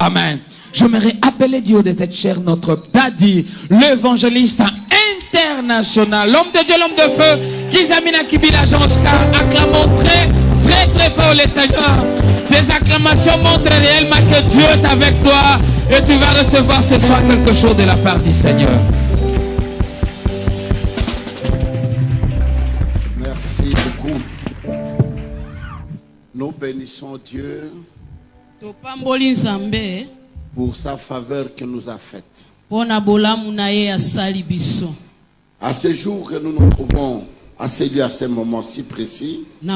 Amen. J'aimerais appeler Dieu de cette chair notre daddy, l'évangéliste international, l'homme de Dieu, l'homme de feu, Kizamina Kibila Janska. Acclamons très fort les Seigneurs. Tes acclamations montrent réellement que Dieu est avec toi et tu vas recevoir ce soir quelque chose de la part du Seigneur. Merci beaucoup. Nous bénissons Dieu pour sa faveur qu'il nous a faite. À ce jour que nous nous trouvons à celui à ce moment si précis, il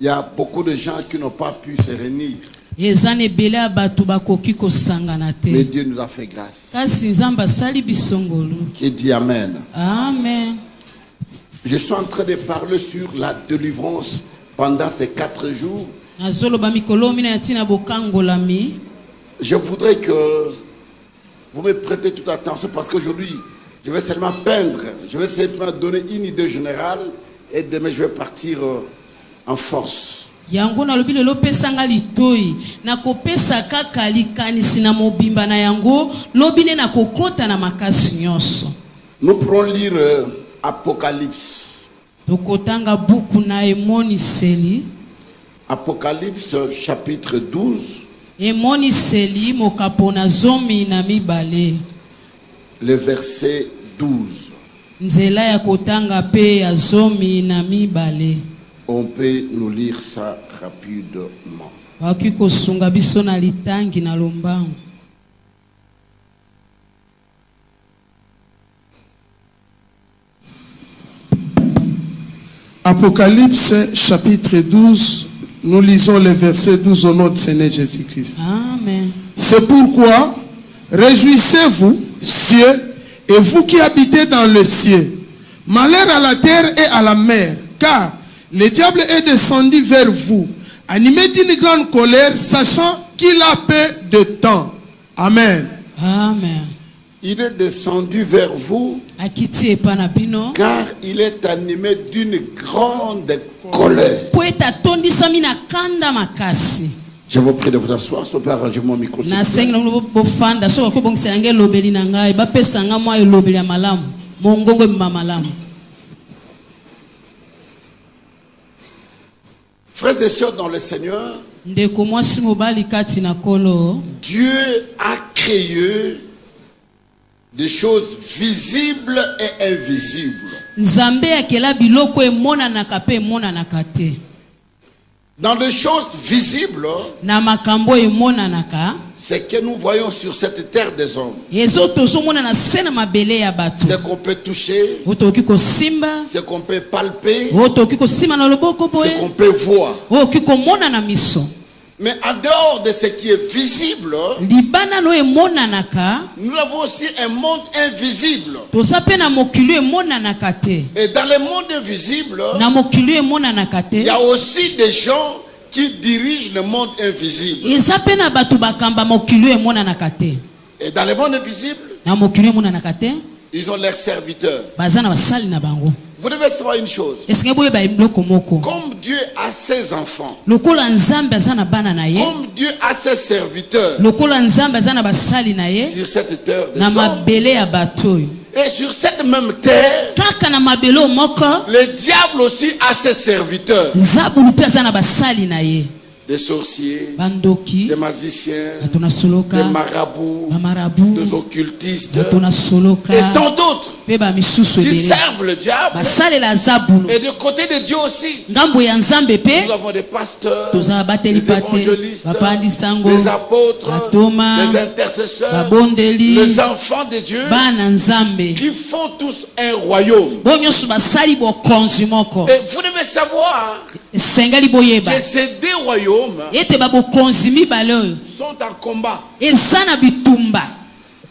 y a beaucoup de gens qui n'ont pas pu se réunir. Mais Dieu nous a fait grâce. Qui dit Amen. Amen. Je suis en train de parler sur la délivrance pendant ces 4 jours. Je voudrais que vous me prêtez toute attention parce qu'aujourd'hui, je vais seulement peindre. Je vais seulement donner une idée générale et demain je vais partir en force. Nous pourrons lire Apocalypse. Apocalypse chapitre 12. Le verset 12. On peut nous lire ça rapidement. Apocalypse chapitre 12, nous lisons le verset 12 au nom de Seigneur Jésus-Christ. Amen. C'est pourquoi, réjouissez-vous, cieux, et vous qui habitez dans le ciel. Malheur à la terre et à la mer, car le diable est descendu vers vous, animé d'une grande colère, sachant qu'il a peu de temps. Amen. Amen. Il est descendu vers vous, car il est animé d'une grande colère. Je vous prie de vous asseoir, si on peut arranger mon micro. Frères et sœurs dans le Seigneur, Dieu a créé des choses visibles et invisibles. Dans les choses visibles, c'est que nous voyons sur cette terre des hommes. Ce qu'on peut toucher, ce qu'on peut palper, ce qu'on peut voir. Mais en dehors de ce qui est visible, nous avons aussi un monde invisible. Et dans le monde invisible, il y a aussi des gens qui dirigent le monde invisible. Et dans le monde invisible, ils ont leurs serviteurs. Vous devez savoir une chose. Comme Dieu a ses enfants, comme Dieu a ses serviteurs sur cette terre des hommes, et sur cette même terre, le diable aussi a ses serviteurs. Des sorciers, des magiciens, des marabouts, des occultistes et tant d'autres qui servent le diable. Et du côté de Dieu aussi, nous avons des pasteurs, des évangélistes, des apôtres, des intercesseurs, les enfants de Dieu qui font tous un royaume. Et vous devez savoir que ces deux royaumes sont en combat.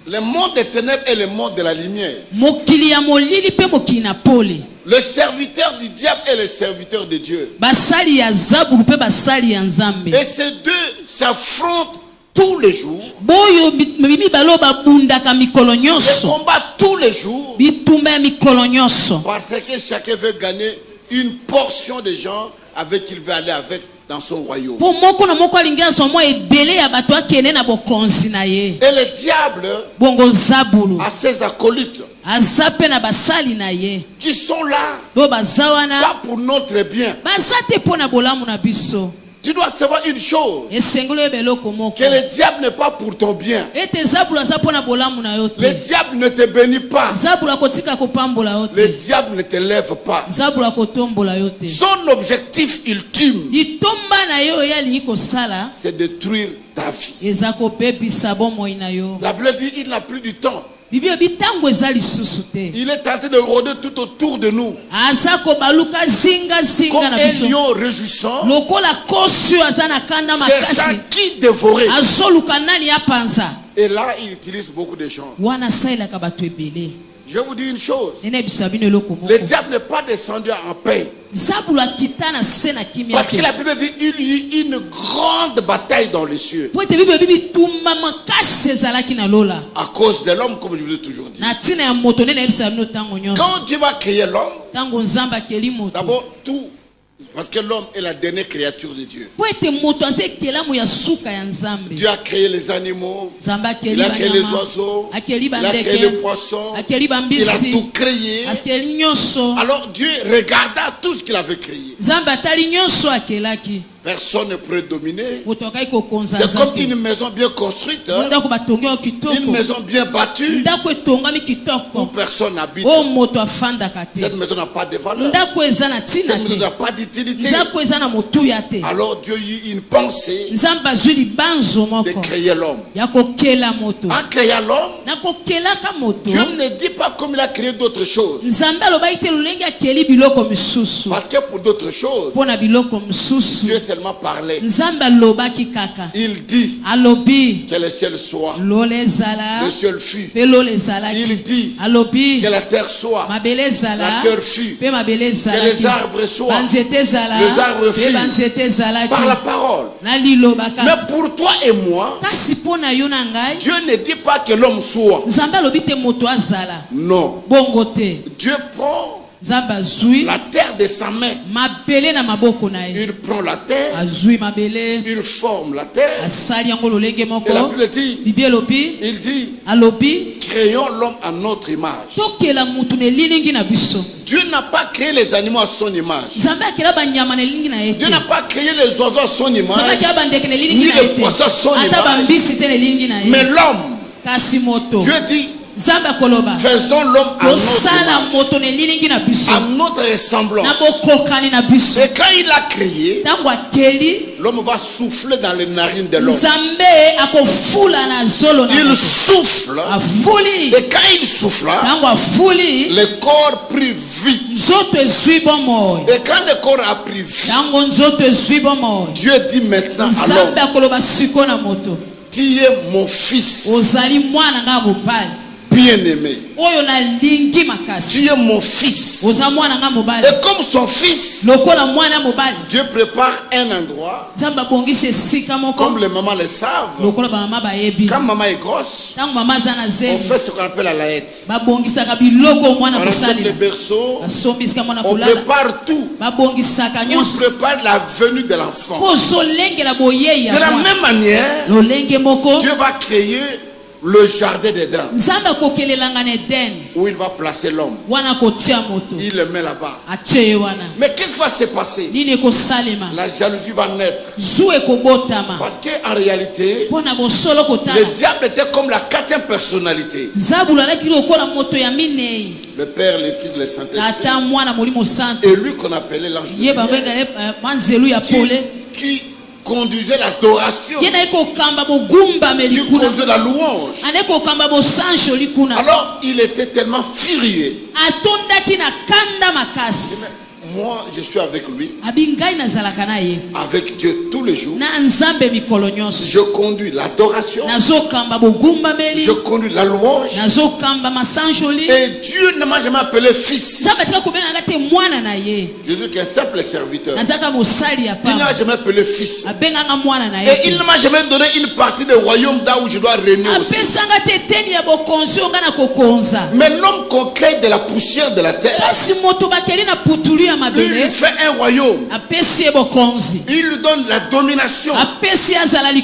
Le monde des ténèbres et le monde de la lumière. Le serviteur du diable et le serviteur de Dieu. Et ces deux s'affrontent tous les jours. Ils combattent tous les jours. Parce que chacun veut gagner une portion des gens avec qui il veut aller avec dans son royaume. Et le diable a ses acolytes qui sont là pas pour notre bien. Tu dois savoir une chose, que le diable n'est pas pour ton bien. Le diable ne te bénit pas. Le diable ne te lève pas. Son objectif ultime, c'est de détruire ta vie. La Bible dit il n'a plus du temps. Il est en train de rôder tout autour de nous comme un lion réjouissant, cherchant qui dévorer. Et là il utilise beaucoup de gens. Je vous dis une chose, le diable n'est pas descendu en paix. Parce que la Bible dit il y eut une grande bataille dans les cieux à cause de l'homme, comme je vous ai toujours dit. Quand Dieu va créer l'homme, d'abord tout, parce que l'homme est la dernière créature de Dieu. Dieu a créé les animaux, il a créé les oiseaux, il a créé les poissons, il a tout créé. Alors Dieu regarda tout ce qu'il avait créé. Personne ne peut dominer. C'est comme une maison bien construite, une maison bien battue où personne n'habite. Cette maison n'a pas de valeur. Cette maison n'a pas d'utilité. Alors Dieu a eu une pensée de créer l'homme. En créant l'homme, Dieu ne dit pas comme il a créé d'autres choses. Parce que pour d'autres choses, Dieu seulement parlait. Il dit que le ciel soit, le ciel fut. Il dit que la terre soit, la terre fut. Que les arbres soient, les arbres furent. Par la parole. Mais pour toi et moi, Dieu ne dit pas que l'homme soit. Non. Dieu prend la terre de sa main. Il prend la terre, il forme la terre. Et la Bible dit, il dit, créons l'homme à notre image. Dieu n'a pas créé les animaux à son image. Dieu n'a pas créé les oiseaux à son image, ni les poissons à son image. Mais l'homme, Dieu dit, faisons l'homme à notre ressemblance. Et quand il a créé, l'homme va souffler dans les narines de l'homme. Il souffle. Et quand il souffle, le corps prit vie. Et quand le corps a pris vie, Dieu dit maintenant à l'homme, tu es mon fils bien-aimé. Tu es mon fils. Et comme son fils, Dieu prépare un endroit, comme les mamans le savent. Quand maman est grosse, on fait ce qu'on appelle la laette. On achète le berceau, on prépare tout pour préparer la venue de l'enfant. De la même manière, Dieu va créer le jardin d'Éden, où il va placer l'homme. Il le met là-bas. Mais qu'est-ce qui va se passer? La jalousie va naître. Parce qu'en réalité, le diable était comme la quatrième personnalité. Le Père, le Fils, le Saint-Esprit. Et lui qu'on appelait l'ange de lumière, qui conduisait l'adoration, qui conduisait la louange. Alors il était tellement furieux. Moi je suis avec lui, avec Dieu tous les jours. Je conduis l'adoration, je conduis la louange. Et Dieu ne m'a jamais appelé fils. Je suis qu'un simple serviteur. Il n'a jamais appelé fils. Et il ne m'a jamais donné une partie du royaume là où je dois régner aussi. Mais l'homme qu'on crée de la poussière de la terre, lui fait un royaume. Il lui donne la domination. Il lui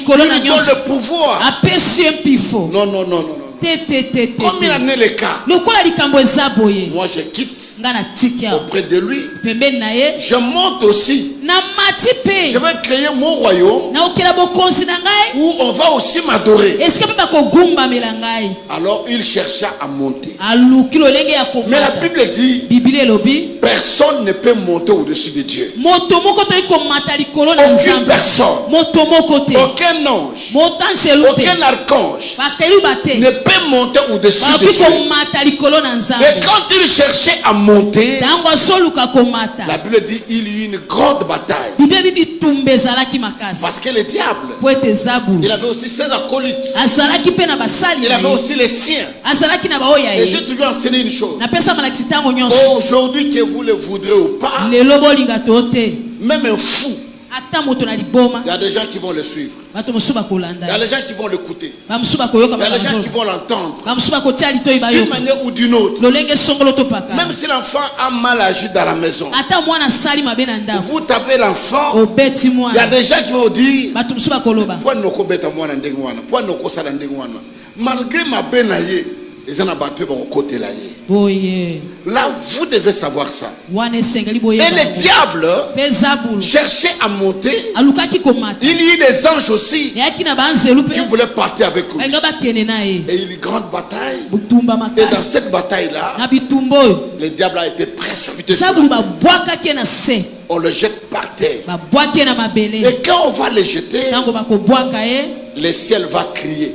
donne le pouvoir. Non, non, non, non. Comme il en est le cas, moi je quitte auprès de lui. Je monte aussi. Je vais créer mon royaume où on va aussi m'adorer. Alors il chercha à monter. Mais la Bible dit personne ne peut monter au-dessus de Dieu. Aucune personne, aucun ange, aucun archange ne peut monter au-dessus de Dieu. Mais quand il cherchait à monter, la Bible dit il y eut une grande bataille. Parce que le diable, il avait aussi ses acolytes. Il avait aussi les siens. Et j'ai toujours enseigné une chose. Aujourd'hui, que vous le voudrez ou pas, même un fou, il y a des gens qui vont le suivre. Il y a des gens qui vont l'écouter. Il y a des gens qui vont l'entendre. D'une manière ou d'une autre. Même si l'enfant a mal agi dans la maison, vous tapez l'enfant. Il y a des gens qui vont dire malgré ma benaye, les gens battu pour côté là. Là, vous devez savoir ça. Et le diable cherchait à monter. Il y a eu des anges aussi qui voulaient partir avec lui. Et il y a eu une grande bataille. Et dans cette bataille-là, le diable a été précipité. On le jette par terre. Et quand on va le jeter, le ciel va crier.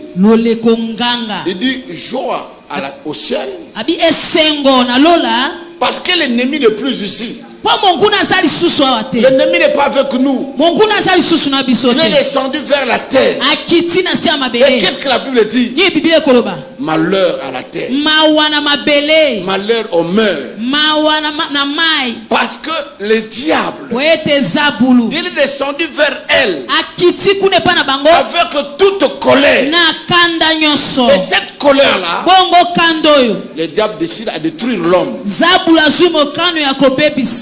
Il dit joie au ciel. Parce que l'ennemi n'est plus ici. L'ennemi n'est pas avec nous. Il est descendu vers la terre. Et qu'est-ce que la Bible dit? Malheur à la terre. Malheur aux mœurs. Parce que le diable, il est descendu vers elle avec toute colère. Et cette colère-là, le diable décide à détruire l'homme.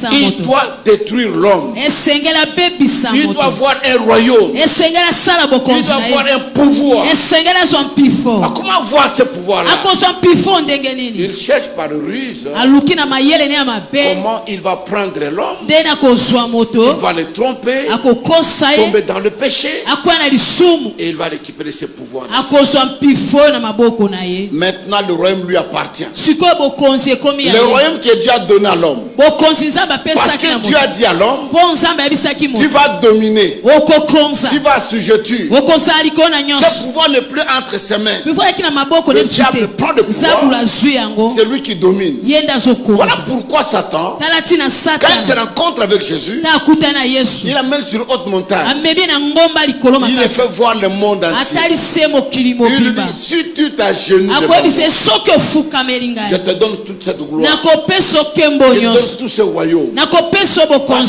Il doit détruire l'homme. Il doit avoir un royaume. Il doit avoir un pouvoir. Comment avoir ce pouvoir-là? Il cherche par ruse comment il va prendre l'homme. Il va le tromper, tomber dans le péché, et il va récupérer ses pouvoirs. Maintenant le royaume lui appartient. Le royaume que Dieu a donné à l'homme. Parce que Dieu a dit à l'homme, tu vas dominer, tu vas assujettir. Ce pouvoir n'est plus entre ses mains. Le diable prend le pouvoir. C'est lui qui domine. Voilà pourquoi Satan, quand il se rencontre avec Jésus, il l'amène sur une haute montagne. Il le fait voir le monde entier. Il lui dit, si tu t'agenouilles devant moi, je te donne toute cette gloire. Je te donne tout ce royaume. Parce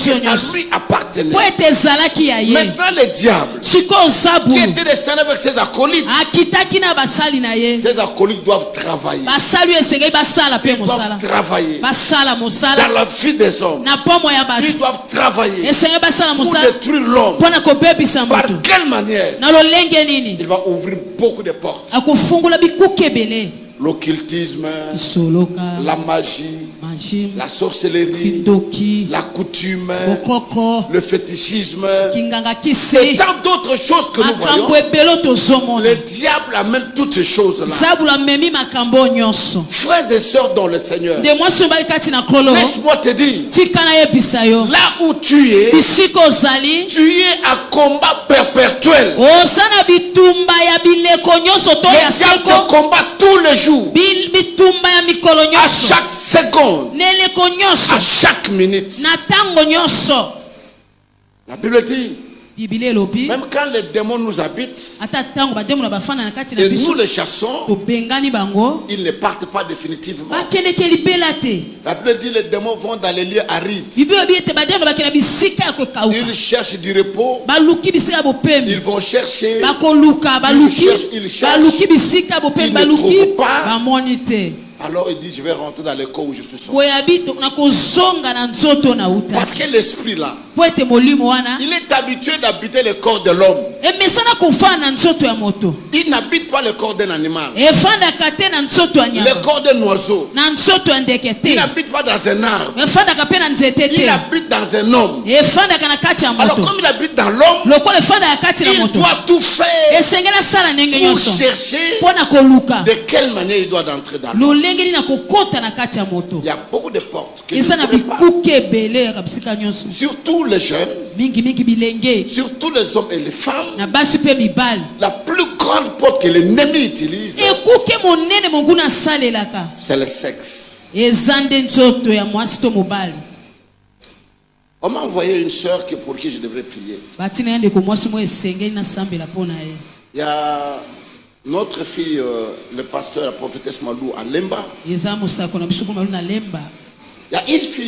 que ça lui appartenait. Maintenant le diable, qui était descendu avec ses acolytes, ses acolytes doivent travailler. Ils doivent travailler dans la vie des hommes. Ils doivent travailler pour détruire l'homme. Par quelle manière? Il va ouvrir beaucoup de portes. L'occultisme, la magie, la sorcellerie, la coutume, le fétichisme et tant d'autres choses que nous voyons. Le diable amène toutes ces choses-là. Frères et sœurs dans le Seigneur, laisse-moi te dire, là où tu es à combat perpétuel. Le diable te combat tous les jours. À chaque seconde, à chaque minute. La Bible dit, même quand les démons nous habitent et nous les chassons, ils ne partent pas définitivement. La Bible dit les démons vont dans les lieux arides. Ils cherchent du repos. Ils vont chercher. Ils cherchent. Ils ne trouvent pas. Alors il dit, je vais rentrer dans le corps où je suis sorti. Parce que l'esprit là, il est habitué d'habiter le corps de l'homme. Il n'habite pas le corps d'un animal, le corps d'un oiseau. Il n'habite pas dans un arbre. Il habite dans un homme. Alors comme il habite dans l'homme, il doit tout faire pour chercher de quelle manière il doit entrer dans l'homme. Il y a beaucoup de portes que surtout les jeunes, surtout les hommes et les femmes. La plus grande porte que l'ennemi utilise, c'est le sexe. On m'a envoyé une soeur pour qui je devrais prier. Il y a notre fille, le pasteur, la prophétesse Malou à Lemba. Il y a une fille